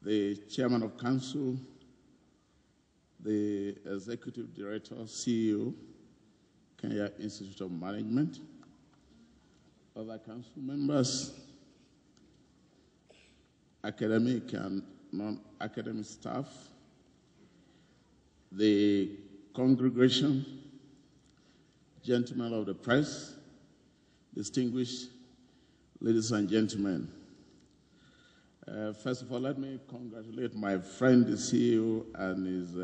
the Chairman of Council, the Executive Director, CEO, Kenya Institute of Management, other council members, academic and non-academic staff, the congregation, gentlemen of the press, distinguished ladies and gentlemen. First of all, let me congratulate my friend, the CEO, and his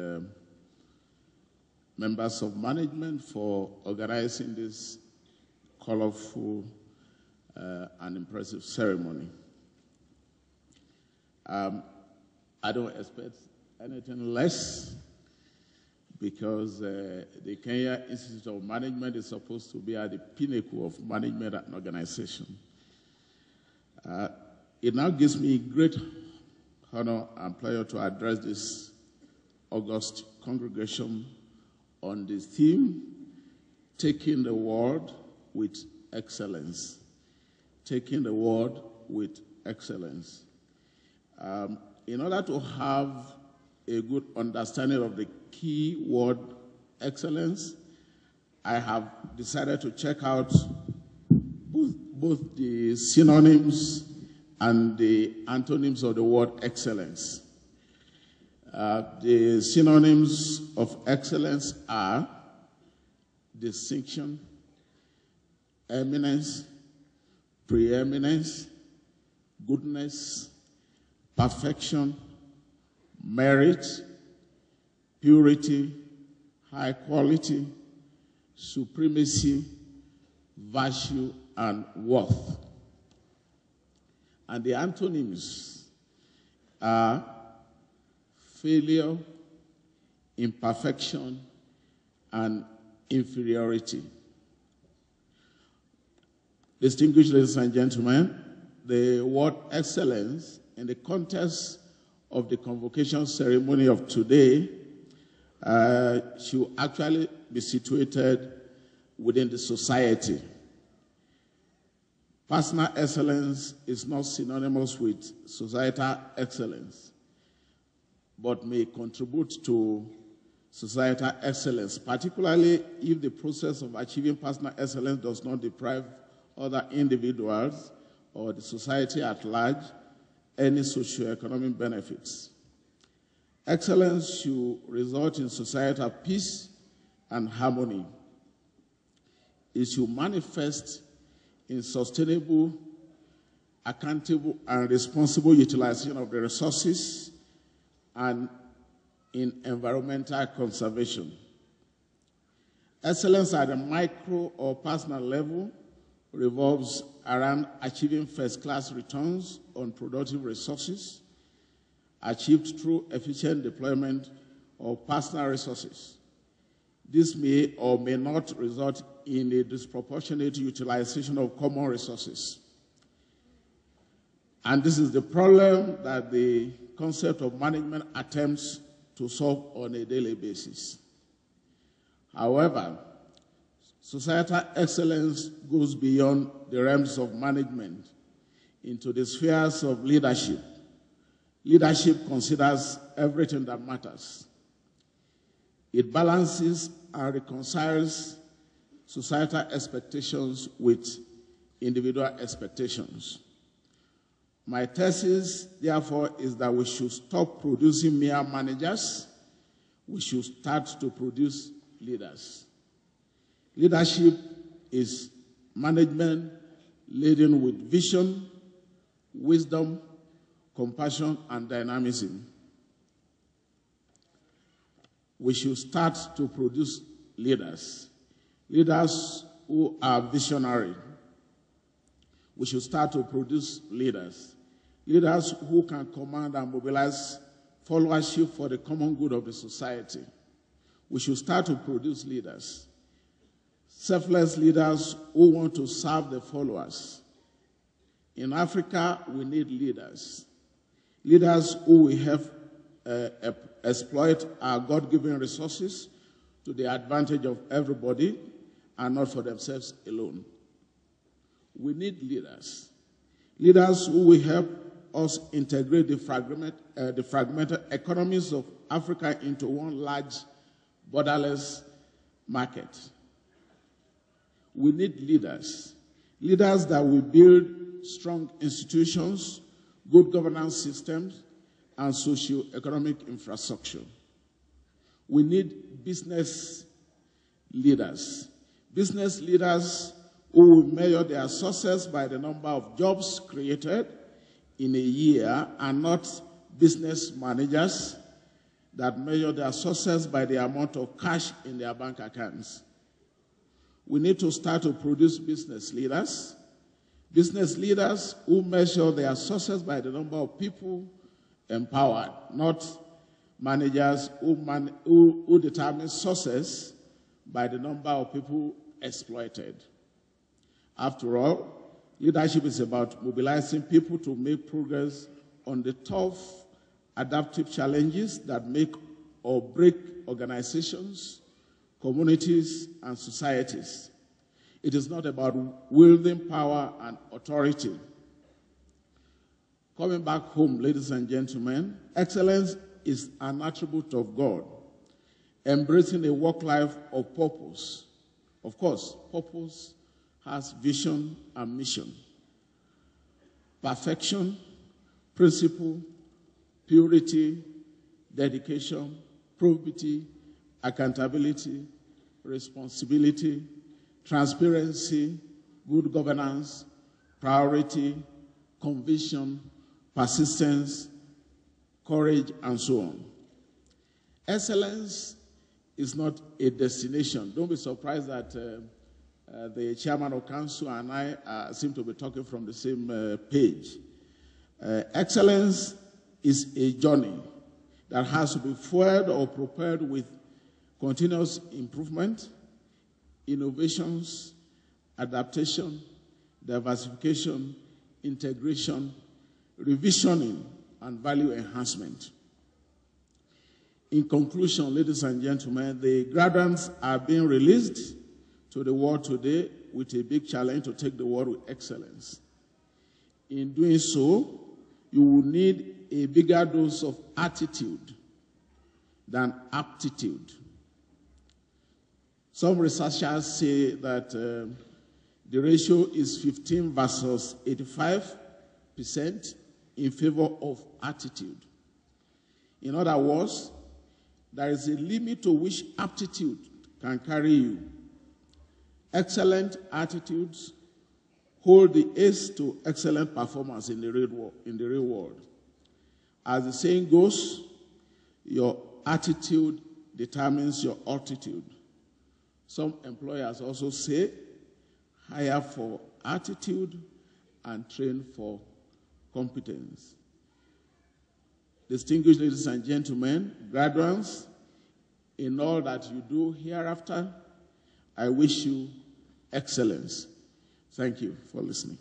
members of management for organizing this colorful and impressive ceremony. I don't expect anything less because the Kenya Institute of Management is supposed to be at the pinnacle of management and organization. It now gives me great honor and pleasure to address this august congregation on the theme, Taking the World with Excellence. Taking the World with Excellence. In order to have a good understanding of the key word excellence, I have decided to check out both the synonyms and the antonyms of the word excellence. The synonyms of excellence are distinction, eminence, preeminence, goodness, perfection, merit, purity, high quality, supremacy, virtue, and worth. And the antonyms are failure, imperfection, and inferiority. Distinguished ladies and gentlemen, the word excellence in the context of the convocation ceremony of today should actually be situated within the society. Personal excellence is not synonymous with societal excellence, but may contribute to societal excellence, particularly if the process of achieving personal excellence does not deprive other individuals or the society at large any socio-economic benefits. Excellence should result in societal peace and harmony. It should manifest in sustainable, accountable, and responsible utilization of the resources and in environmental conservation. Excellence at the micro or personal level revolves around achieving first-class returns on productive resources achieved through efficient deployment of personal resources. This may or may not result in a disproportionate utilization of common resources. And this is the problem that the concept of management attempts to solve on a daily basis. However, societal excellence goes beyond the realms of management into the spheres of leadership. Leadership considers everything that matters. It balances and reconciles societal expectations with individual expectations. My thesis, therefore, is that we should stop producing mere managers. We should start to produce leaders. Leadership is management leading with vision, wisdom, compassion, and dynamism. We should start to produce leaders, leaders who are visionary. We should start to produce leaders, leaders who can command and mobilize followership for the common good of the society. We should start to produce leaders, selfless leaders who want to serve the followers. In Africa, we need leaders, leaders who will help exploit our God-given resources to the advantage of everybody and not for themselves alone. We need leaders, leaders who will help us integrate the fragmented economies of Africa into one large borderless market. We need leaders that will build strong institutions, good governance systems, and socio-economic infrastructure. We need business leaders who will measure their success by the number of jobs created in a year, and not business managers that measure their success by the amount of cash in their bank accounts. We need to start to produce business leaders who measure their success by the number of people empowered, not managers who determine success by the number of people exploited. After all, leadership is about mobilizing people to make progress on the tough, adaptive challenges that make or break organizations, communities, and societies. It is not about wielding power and authority. Coming back home, ladies and gentlemen, excellence is an attribute of God. Embracing a work life of purpose. Of course, purpose has vision and mission. Perfection, principle, purity, dedication, probity, accountability, responsibility, transparency, good governance, priority, conviction, persistence, courage, and so on. Excellence is not a destination. Don't be surprised that the chairman of council and I seem to be talking from the same page. Excellence is a journey that has to be fueled or propelled with continuous improvement, innovations, adaptation, diversification, integration, revisioning, and value enhancement. In conclusion, ladies and gentlemen, the graduates are being released to the world today with a big challenge to take the world with excellence. In doing so, you will need a bigger dose of attitude than aptitude. Some researchers say that the ratio is 15 versus 85% in favor of attitude. In other words, there is a limit to which aptitude can carry you. Excellent attitudes hold the ace to excellent performance in the real world. As the saying goes, your attitude determines your altitude. Some employers also say, hire for attitude and train for competence. Distinguished ladies and gentlemen, graduates, in all that you do hereafter, I wish you excellence. Thank you for listening.